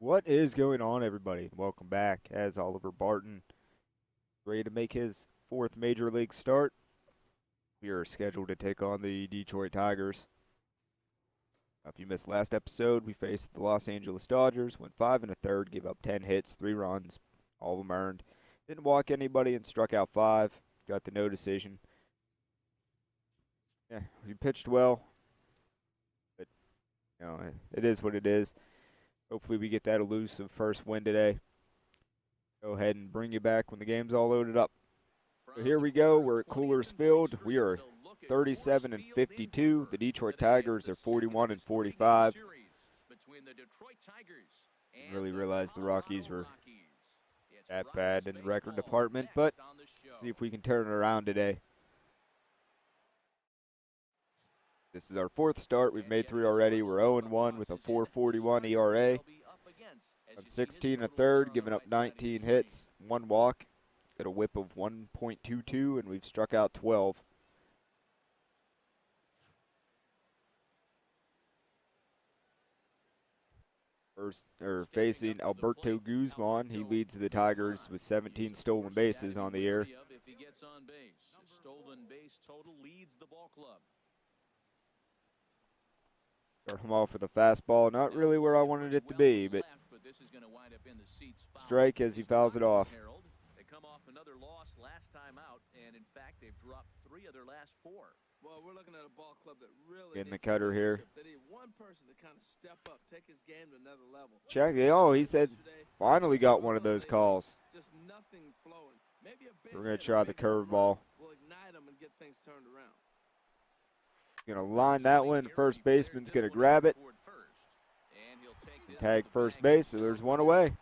What is going on, everybody? Welcome back. As Oliver Barton ready to make his fourth major league start. We are scheduled to take on the Detroit Tigers. If you missed last episode, we faced the Los Angeles Dodgers, went 5 1/3, gave up 10 hits, 3 runs, all of them earned. Didn't walk anybody and struck out 5. Got the no decision. Yeah, we pitched well, but it is what it is. Hopefully we get that elusive first win today. Go ahead and bring you back when the game's all loaded up. So here we go. We're at Coolers Field. We are 37 and 52. The Detroit Tigers are 41 and 45. Really realized the Rockies were that bad in the record department, but see if we can turn it around today. This is our fourth start. We've made 3 already. We're 0-1 with a 4.41 ERA. On 16 1/3, giving up 19 hits, 1 walk. Got a whip of 1.22, and we've struck out 12. Facing Alberto Guzman, he leads the Tigers with 17 stolen bases on the year. Start him off with a fastball, not really where I wanted it to be, but strike as he fouls it off. They come off another loss last time out, and in fact, they've dropped 3 of their last 4. Well, we're looking at a ball club that really in the cutter here. They need one person to kind of step up, take his game to another level. Check it. Oh, he said finally got one of those calls. Just nothing flowing. Maybe a We're going to try the curveball. We'll ignite them and get things turned around. Going to line that one. First baseman's going to grab it. And tag first base, so there's one away.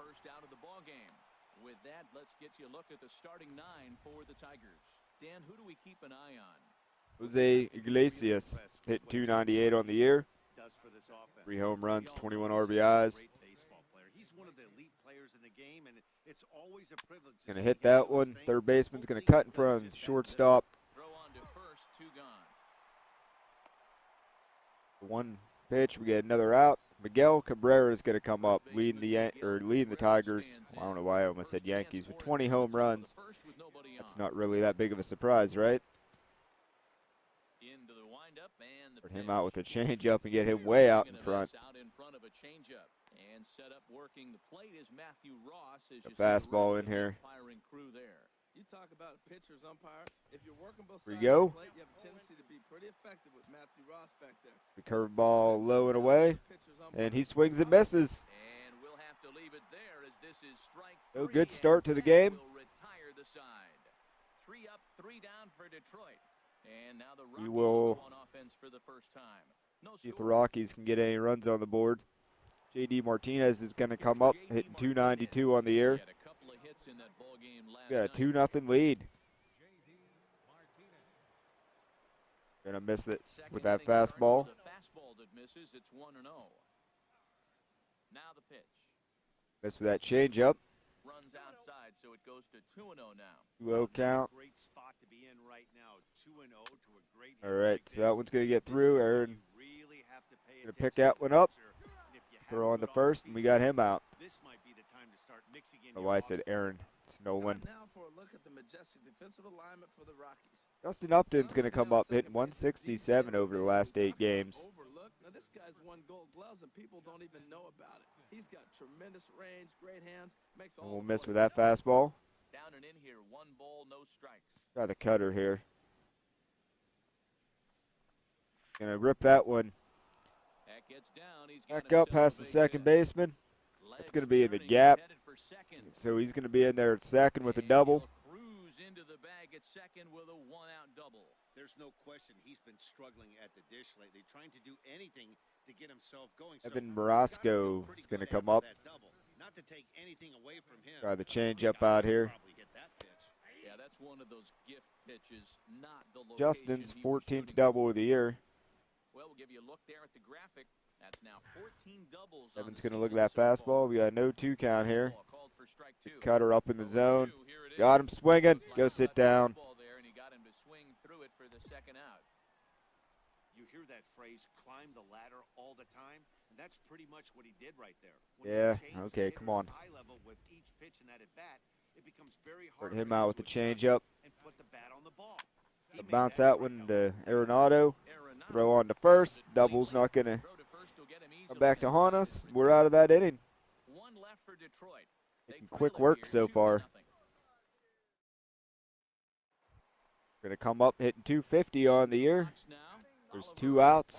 With that, let's get you a look at the starting 9 for the Tigers. Dan, who do we keep an eye on? Jose Iglesias hit 298 on the year. 3 home runs, 21 RBIs. Going to hit that one. Third baseman's going to cut in front of the shortstop. Throw on to first, 2 gone. One pitch, we get another out. Miguel Cabrera is going to come up, leading the Tigers. I don't know why I almost said Yankees with 20 home runs. That's not really that big of a surprise, right? Put him out with a changeup and get him way out in front. A fastball in here. You talk about pitchers, umpire. If you're working both Here we sides go. of the plate, you have a tendency to be pretty effective with Matthew Ross back there. The curveball low and away, and he swings and misses. And we'll have to leave it there as this is strike 3. So good start to the game. Will retire the side. 3 up, 3 down for Detroit. And now the We Rockies will go on offense for the first time. No see if the score. Rockies can get any runs on the board. J.D. Martinez is going to come up, hitting 292 on the year. He had a couple of hits in that ball game last Got a night. 2-0 lead. Gonna miss it with that fastball. The fastball that misses, it's 1-0. Now the pitch. Missed with that changeup. Runs outside, so it goes to 2-0 now. 2-0 count. Great spot to be in right now. 2-0 to a great. All right, so that one's gonna get through. Aaron Really have to pay gonna pick that one up. Throw on the first, and we got him out. This might be the time to start mixing in. I don't know why I said Aaron. It's Nolan. Now for a look at the majestic defensive alignment for the Rockies. Justin Upton's gonna come up, hitting 167 over the last 8 games. Overlooked. Now this guy's won Gold Gloves, and people don't even know about it. He's got tremendous range, great hands. Makes all. And we'll miss with that fastball. Down and in here, 1 ball, no strikes. Try the cutter here. Gonna rip that one That gets down. He's got back up himself past a the base second hit. baseman. That's Legs gonna be in the turning, gap. headed for second. So he's gonna be in there at second with a And double. he'll cruise into the bag at second with a 1-out double. There's no question he's been struggling at the dish lately, trying to do anything to get himself going. Evan Morasco is gonna come up. Not to take anything away from him. Try the changeup out here. Probably get that pitch. Yeah, that's one of those gift pitches, not the location Justin's he was 14th shooting double of the year. Well, we'll give you a look there at the graphic. That's now 14 doubles. on Evan's the gonna look season at that so far. fastball. We got a no-2 count here. Ball called for strike 2. Cutter up in the zone. 0-2, here it Got is. him swinging. Fly Go ball sit that down. fastball there, and he got him to swing through it for the second out. You hear that phrase, climb the ladder, all the time, and that's pretty much what he did right there. When you Yeah, change the okay, come on. hitter's eye level with each pitch in that at bat, it becomes very hard Put him for out him with the to adjust changeup. and put the bat on the ball. He A made bounce that out strike one out. to Arenado. Throw on to first. Double's not going to come back to haunt us. We're out of that inning. One left for Detroit. Making quick work so far. Going to come up hitting 250 on the year. There's 2 outs.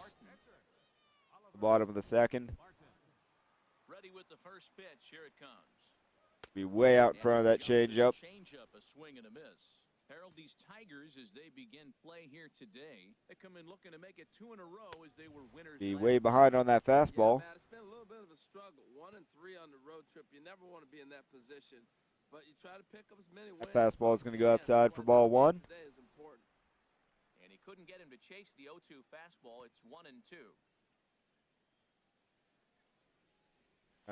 The bottom of the second. Ready with the first pitch. Here it comes. Be way out in front of that changeup. Changeup, a swing and a miss. Harold, these Tigers, as they begin play here today, they come in looking to make it 2 in a row as they were winners. Be last way behind on that fastball. Yeah, man, it's been a little bit of a struggle. 1 and 3 on the road trip. You never want to be in that position, but you try to pick up as many wins. That fastball is going to go outside for ball 1. Today is important. And he couldn't get him to chase the 0-2 fastball. It's 1 and 2.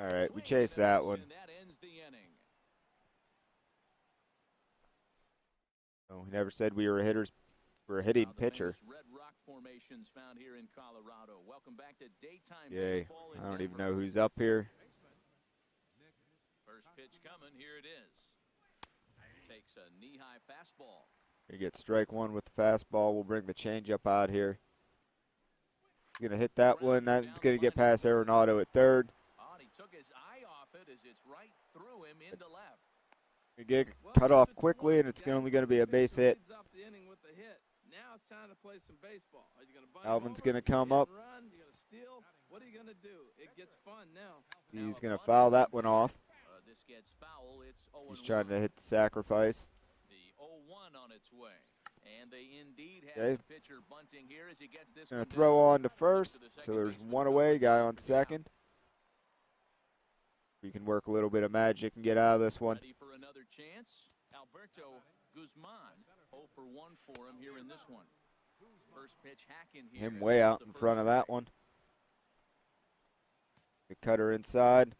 All right, we chased that one. And that ends the inning. Oh, we never said we were hitters. We're a hitting Now the pitcher. famous Red Rock formations found here in Colorado. Welcome back to daytime Yay. baseball in I don't even Denver. know who's up here. First pitch coming. Here it is. Takes a knee-high fastball. Gonna get strike 1 with the fastball. We'll bring the changeup out here. Gonna hit that one. That's gonna get past Arenado at third. Oh, and he took his eye off it as it's right through him into left. We get cut off quickly, and it's only gonna be a base hit. Leads off the inning with the hit. Now it's time to play some baseball. Are you going to bunt Alvin's over, gonna come hit up. and run? You going to steal? What are you going to do? It gets fun now. He's gonna foul that one off. This gets foul. It's 0-1. He's trying to hit the sacrifice. The 0-1 on its way. And they indeed have Okay. the pitcher bunting here as he gets this Gonna one throw down. on to first, so there's 1 away. Guy on second. We can work a little bit of magic and get out of this one. Ready for another chance. Alberto Guzman, 0 for 1 for him here in this one. First pitch hack in here. Him way out in front of that one. The cutter inside.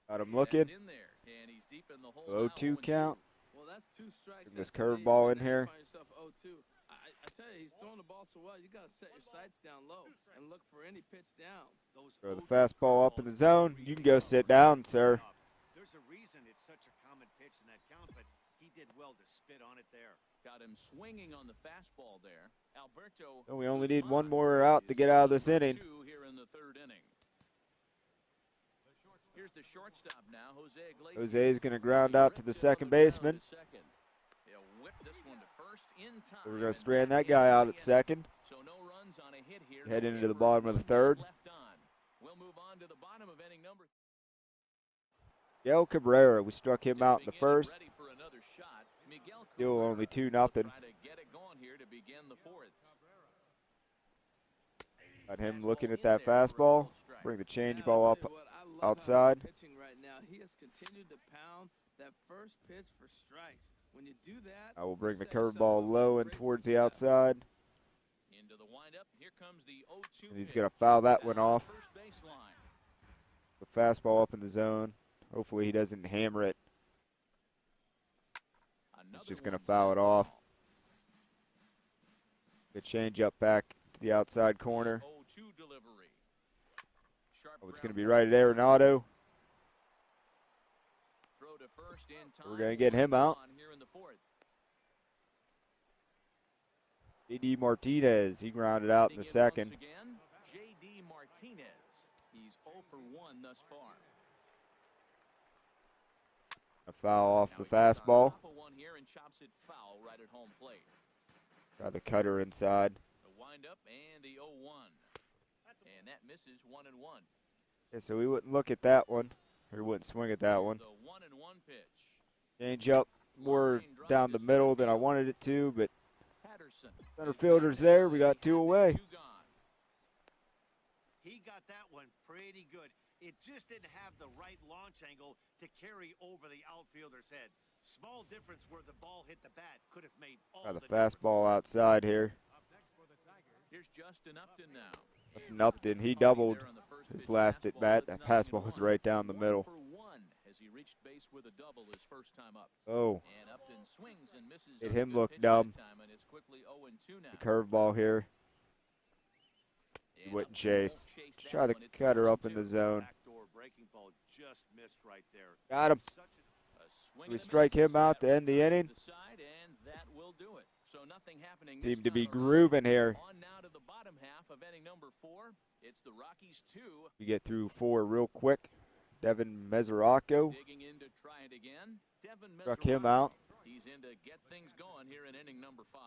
Got him looking. In there, and he's deep in the hole 0-2 now, 0-2. count. Well, that's 2 strikes. Bring this after the curveball innings, in and now you here. find yourself 0-2. I tell you, he's throwing the ball so well, you got to set your sights down low and look for any pitch down. Throw the fastball up in the zone. You can go sit down, sir. There's a reason it's such a common pitch in that count, but he did well to spit on it there. Got him swinging on the fastball there. Alberto. So we only need Guzman 1 more out to get out of this is inning. 2 here in the 3rd inning. Here's the shortstop now, Jose Iglesias. Jose's going to ground out to the second baseman. He'll whip this one to first in time. So we're going to strand that guy out at second. So no runs on a hit here. Head No into the errors, bottom of the 1 down, 3rd. left on. We'll move on to the bottom of inning number. Miguel Cabrera, we struck him out in the Stepping in and first. ready for another shot. Miguel Still Cabrera only 2-0. will try to get it going here to begin the 4th. Got him looking at that fastball. Bring the change ball up outside. Pitching right now, he has continued to pound that first pitch for strikes. When you do that, I will bring the set yourself curveball up for low and great towards the success. outside. Into the windup. Here comes the 0-2 And he's pitch. going to foul that one Down off. First baseline. The fastball up in the zone. Hopefully he doesn't hammer it. Another just gonna one foul sent it off. ball. The change up back to the outside corner. 0-2 delivery. Sharp Oh, it's going to ground be ball. right at Arenado. Throw to first in time. We're going to get him out. On here in the 4th. J.D. Martinez, he grounded out in the Hitting second. once again, J.D. Martinez. He's 0 for 1 thus far. A foul off Now the he gets on fastball. top of one here and chops it foul right at home plate. Got the cutter inside. The windup and the 0-1. And that misses 1-1. Yeah, so we wouldn't look at that one. Or wouldn't swing at that one. The 1-1 pitch. Change up more down the middle than I wanted it to, but Patterson. center fielder's there. We got 2 away. 2 gone. He got that one pretty good. It just didn't have the right launch angle to carry over the outfielder's head. Small difference where the ball hit the bat could have made all Got the difference. fastball outside here. Here's Justin Upton now. That's Upton. He doubled his last at bat. That fastball was right down the middle. 1 for 1 as he reached base with a double his first time up. Oh, And Upton swings and misses. Made on a him good look pitch dumb. that time, and it's quickly 0-2 now. the curveball here. He wouldn't chase. Try to cut her up in the zone. Backdoor breaking ball just missed right there. Got him. Such a We strike him out to end the inning. Seem to be grooving here. On now to the bottom half of inning number 4. It's the Rockies 2. We get through 4 real quick. Devin Mesoraco Digging in to try it again. Devin struck him Mesoraco. out. He's in to get things going here in inning number 5.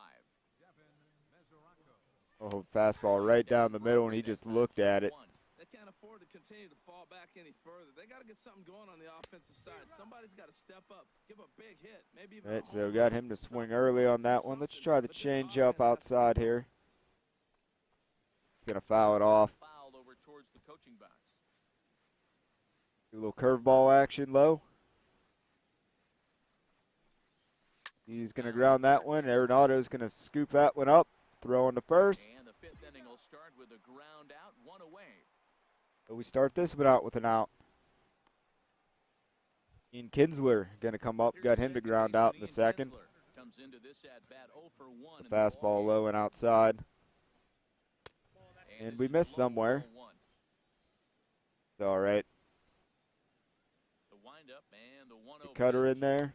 Oh, fastball right down the middle, and he just looked at it. They can't afford to continue to fall back any further. They got to get something going on the offensive side. Somebody's got to step up, give a big hit, maybe even. Right, so got him to swing early on that one. Let's try the change up outside here. Gonna foul it off. Fouled over towards the coaching box. Do a little curveball action low. He's gonna ground that one. Arenado's gonna scoop that one up. Throw on to first. And the 5th inning will start with a ground out, 1 away. So we start this one out with an out. Ian Kinsler gonna come up. Got him to ground out in the second. Comes into this at bat 0 for 1. The fastball low and outside. And we missed somewhere. It's all right. The windup and the 1-0 Cutter in pitch. there.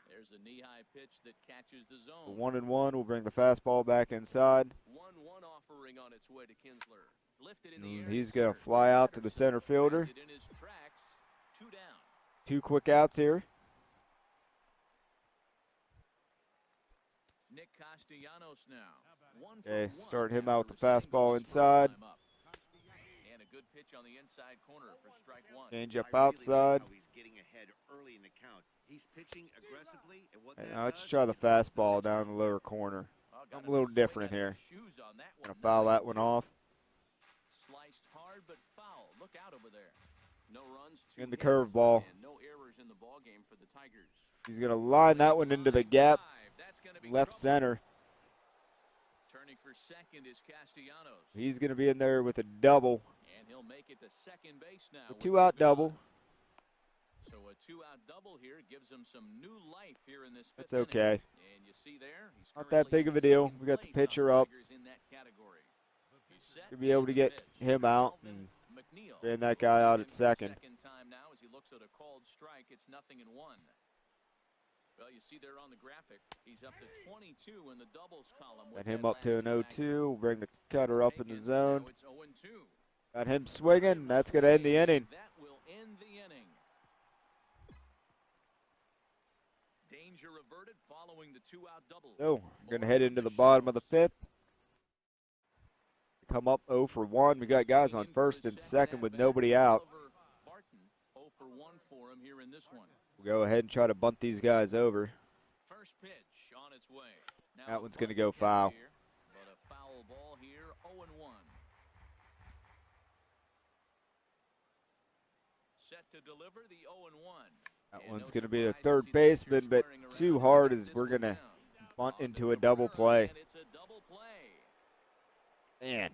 There's a knee-high pitch that catches the The zone. 1-1 will bring the fastball back inside. 1-1 offering on its way to Kinsler. Lifted in the And air. he's gonna fly out to the center fielder. It in his tracks. 2 down. 2 quick outs here. Nick Castellanos now. 1 for Okay, 1 start him after out with the a single fastball his first inside. time up. And a good pitch on the inside corner for strike 1. Change up I really like outside. how he's getting ahead early in the count. He's pitching aggressively, and what And that now let's does, try the it opens the fastball next down one. the lower corner. Oh, got I'm a him little swing different out of here. his shoes on that one. Gonna foul that one 9-2. off. Sliced hard but foul. Look out over there. No runs, 2 And the hits, curveball. and no errors in the ball game for the Tigers. He's gonna line that one into the gap, That's gonna be left trouble. center. Turning for second is Castellanos. He's gonna be in there with a double. And he'll make it to second base now. A with 2-out two gone. double. So a 2-out double here gives him some new life here in this 5th That's okay. inning. And you see there, he's Not that currently big in of a deal. second We got the place on pitcher up. Tigers in that category. He's set To be able to and get pitch. him out Alvin and McNeil bring that guy out in at for the second. time now as he looks at a called strike. It's 0-1. Well, you see there on the graphic, he's up to 22 in the doubles column. with Got him that up to an last 0-2. We'll bring the That's cutter up in the taken. zone. Now it's 0-2. Got him swinging. That's gonna end the inning. That will end the inning. Danger averted following the 2-out double. So we're gonna head into the bottom of the 5th. Come up 0 for 1. We got guys on first and second with nobody out. Oliver Barton, 0 for 1 for him here in this one. We'll go ahead and try to bunt these guys over. First pitch on its way. Now That a one's gonna bunt go attempt foul. here, but a foul ball here, 0-1. Set to deliver the 0-1. That And one's no going to be a surprise to third see the pitcher baseman, but squaring around too to hard get as this we're one going to down. bunt On into to a the double run, play. and it's a double play. Man.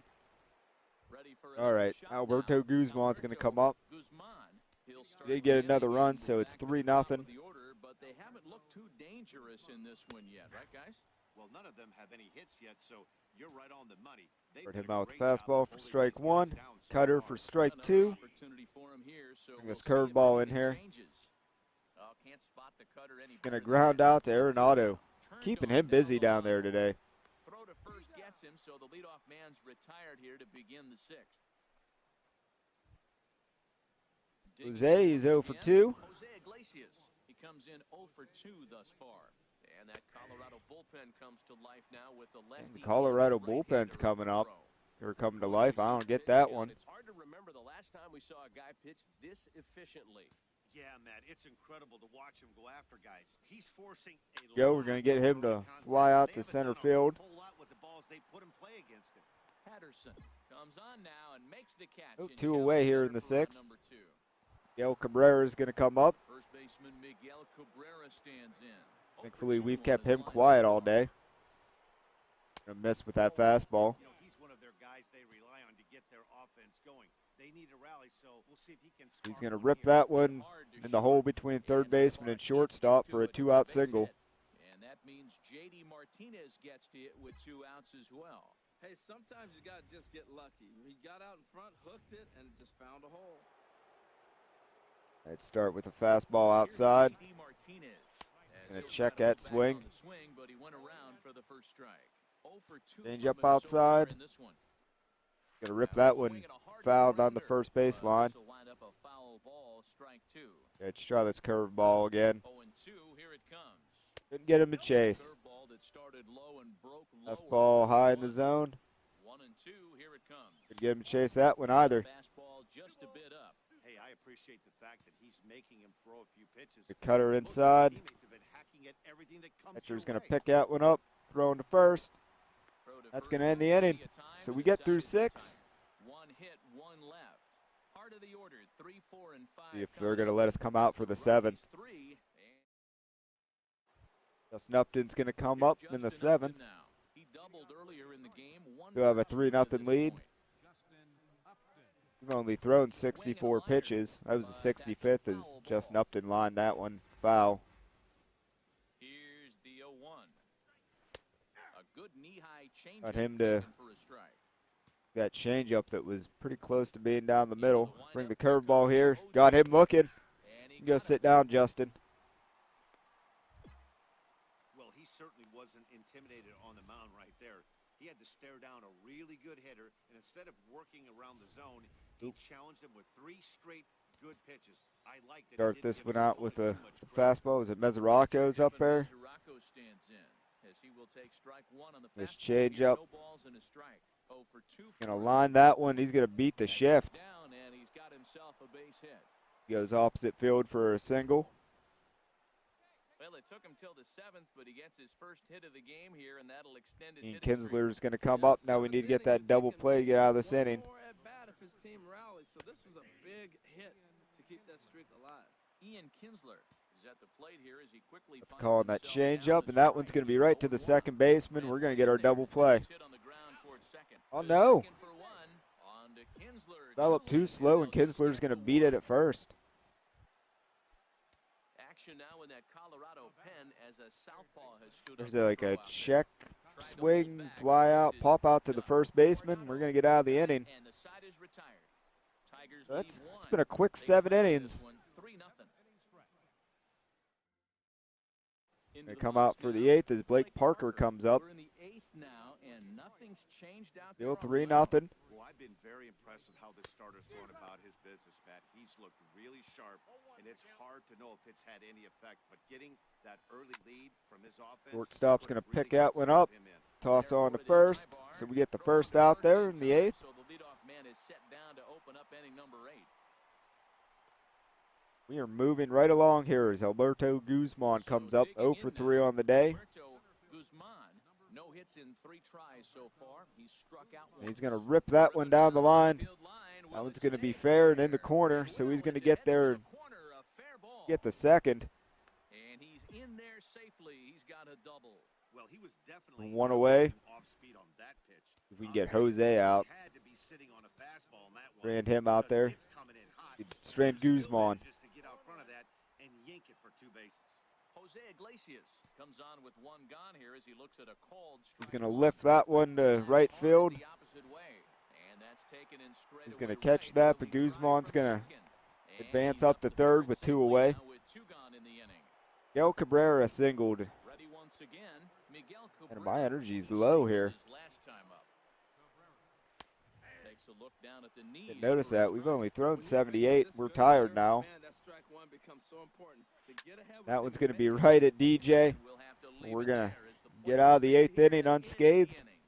Ready for All another right, shot Alberto now. Guzman's going to come Alberto up. Guzman, he'll start Did get the another inning run, and so go it's back to the 3-0. top of the order, but they haven't looked too dangerous in this one yet, right, guys? Well, none of them have any hits yet, so you're right on the money. They've Start done him a out with great job fastball of for holding strike these guys 1. down so Cutter far. for strike Another 2. opportunity for him here, so Bring we'll this see if curveball in anything here. changes. Oh, can't spot the cutter any Going better to than ground that. out to Arenado. Turned Keeping on him busy the down there line. today. Throw to first gets him, so the leadoff man's retired here to begin the 6th. Jose, he's 0 for 2. Jose Iglesias. He comes in 0 for 2 thus far. And that Colorado bullpen comes to life now with the lefty. And the Colorado and the right-hander bullpen's in coming the up. row. Or coming to life. I don't get that one. It's hard to remember the last time we saw a guy pitch this efficiently. Yeah, Matt, it's incredible to watch him go after guys. He's forcing a Joe, we're lot going to get of him to early fly contact. out They to haven't center done a field. whole lot with the balls they put in play against him. Patterson comes on now and makes the catch. Oh, and 2 shallow away here center in the for run 6th. number 2. Miguel Cabrera is going to come up. First baseman Miguel Cabrera stands in. 0 for Thankfully, 2 we've on kept his him lineup quiet so all far. day. Gonna miss with that fastball. You know, he's one of their guys they rely on to get their offense going. They need a rally, so we'll see if he can He's spark going to one rip here. that one Hard to in the short. hole between third And baseman and Barton shortstop gets for a to it. 2-out It's base single. hit. And that means J.D. Martinez gets to it with 2 outs as well. Hey, sometimes you got to just get lucky. He got out in front, hooked it, and just found a hole. Let's start with a fastball outside. Gonna check that swing. Change up outside. Gonna rip that one fouled on the first baseline. Let's try this curveball again. Couldn't get him to chase. Fastball high in the zone. Couldn't get him to chase that one either. Hey, I appreciate the fact that he's making him throw a few pitches. The cutter inside. Catcher's going to pick that one up, throwing to first. That's going to end the inning. So we get through 6. One hit, one left. Heart of the order, 3, 4, and 5. See if they're going to let us come out for the 7th. Justin Upton's going to come up in the 7th. We have a 3-0 lead. We've only thrown 64 pitches. That was the 65th as Justin Upton lined that one foul. Here's the 0-1. A good knee-high change. Got him to that changeup that was pretty close to being down the middle. Bring the curveball here. Got him looking. You can go sit down, Justin. Well, he certainly wasn't intimidated on the mound right there. He had to stare down a really good hitter, and instead of working around the zone, he challenged him with 3 straight good pitches. I liked it. Start this one out with a fastball. Is it Mesoraco's up there? This change up. Gonna line that one. He's gonna beat the shift. Goes opposite field for a single. Well, it took him till the 7th, but he gets his first hit of the game here, and that'll extend his Ian hitting streak. Kinsler's going to come up. Now we need to get that double play to get out of this inning. More at bat if his team rallies. So this was a big hit to keep that streak alive. Ian Kinsler is at the plate here as he quickly finds Calling that himself change down up, the and that one's strike. going to be right to the second baseman. We're going to get our double play. Hit on the ground towards second. Oh, To no. second for one. On to Kinsler. Developed too slow, and Kinsler's going to beat it at first. Action now in that Colorado pen as a southpaw has stood There's up like to a throw out check, there. Trying to swing, move back fly out, versus pop out to the done. first baseman. We're going to get out of the inning. And the side is retired. Tigers It's lead one. been a quick They 7 trail innings. this one 3-0. Into They the come box out for the now, 8th as Blake Parker comes up. We're in the 8th now, and nothing's changed out Still there on the 3-0. mound. Well, I've been very impressed with how this starter's going about his business, Matt. He's looked really sharp, and it's hard to know if it's had any effect. But getting that early lead from his offense, Shortstop's put a going to really pick good that one set up. of him in. Toss on to first. So we get the first out there in the 8th. So the leadoff man is set down to open up inning number 8. We are moving right along here as Alberto Guzman comes up 0 for 3 on the day. Alberto Guzman, no hits in 3 tries so far. He's struck out And once. he's going to rip that one down the line. Field line, That will one's it going to be stay? fair and in the corner, so he's going to get there and Corner, a fair ball. get the second. And he's in there safely. He's got a double. Well, he was definitely One away. off speed on that pitch. If we can get Jose out. He had to be sitting on a fastball on that one Ran him out because there. it's coming in hot. It's strained There's still Guzman. just to get out front of that and yank it for 2 bases. Jose Iglesias comes on with one gone here as he looks at a called He's strike going to one. lift that one to Snap right hard field. the opposite way. And that's taken in straight He's going to away catch right. that, Will but he try Guzman's from going to second? And advance he's up to to third with 2 safely away. now with 2 gone in the inning. Miguel Cabrera singled. Ready once again. Miguel And Cabrera my energy's singled low here. his last time up. Takes a look down at the knees Didn't notice for a that. We've strike. only thrown When you pitch 78. this We're good tired here, now. man, that strike one becomes so important. To get ahead with That it one's in going to be the right at DJ. And we'll have to leave We're it going to there as the get play out of the 8th inning in unscathed. the inning.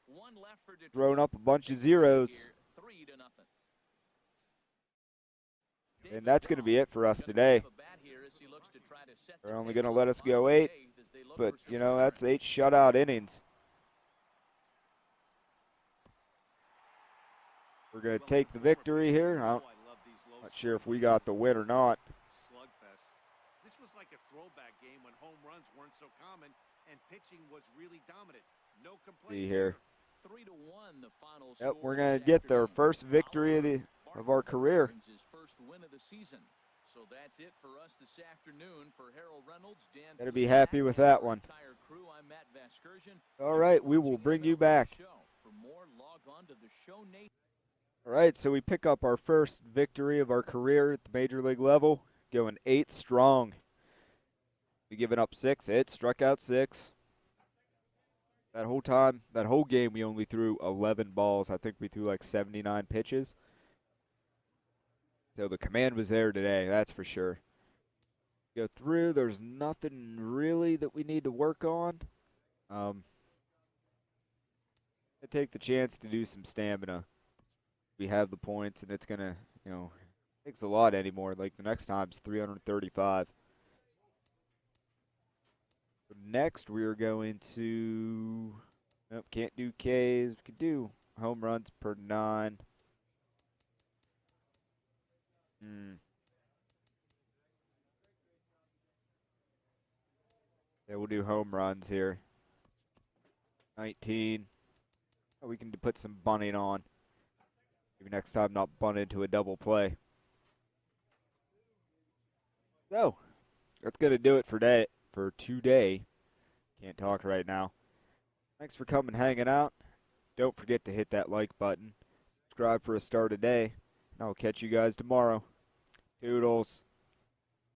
One left for Detroit. Thrown up a bunch of Here, zeros. 3-0. And that's going to be it for us today. They're only going to let us go 8. But, you know, that's 8 shutout innings. We're going to take the victory here. I'm not sure if we got the win or not. Slugfest. This was like a throwback game when home runs weren't so common and pitching was really dominant. No complaints. See here. 3-1 the final Yep, score we're this going to get their afternoon. first victory of our career. His first win of the season. So that's it for us this afternoon. For Harold Reynolds, Dan Gotta be Plesac, happy with and that our one. entire crew, I'm Matt Vasgersian. All right, we will bring you back. For more, log on to the show Nation. All right, so we pick up our first victory of our career at the major league level, going 8 strong. We giving up 6. It struck out 6. That whole time, that whole game, we only threw 11 balls. I think we threw like 79 pitches. So the command was there today, that's for sure. Go through, there's nothing really that we need to work on. I take the chance to do some stamina. We have the points, and it's going to, takes a lot anymore. Like the next time's 335. So next, we are going to, nope, can't do Ks. We could do home runs per 9. Yeah, we'll do home runs here. 19. Oh, we can put some bunting on. Maybe next time not bunt into a double play. So, that's going to do it for today. Can't talk right now. Thanks for coming hanging out. Don't forget to hit that like button. Subscribe for a start a day. And I'll catch you guys tomorrow. Toodles.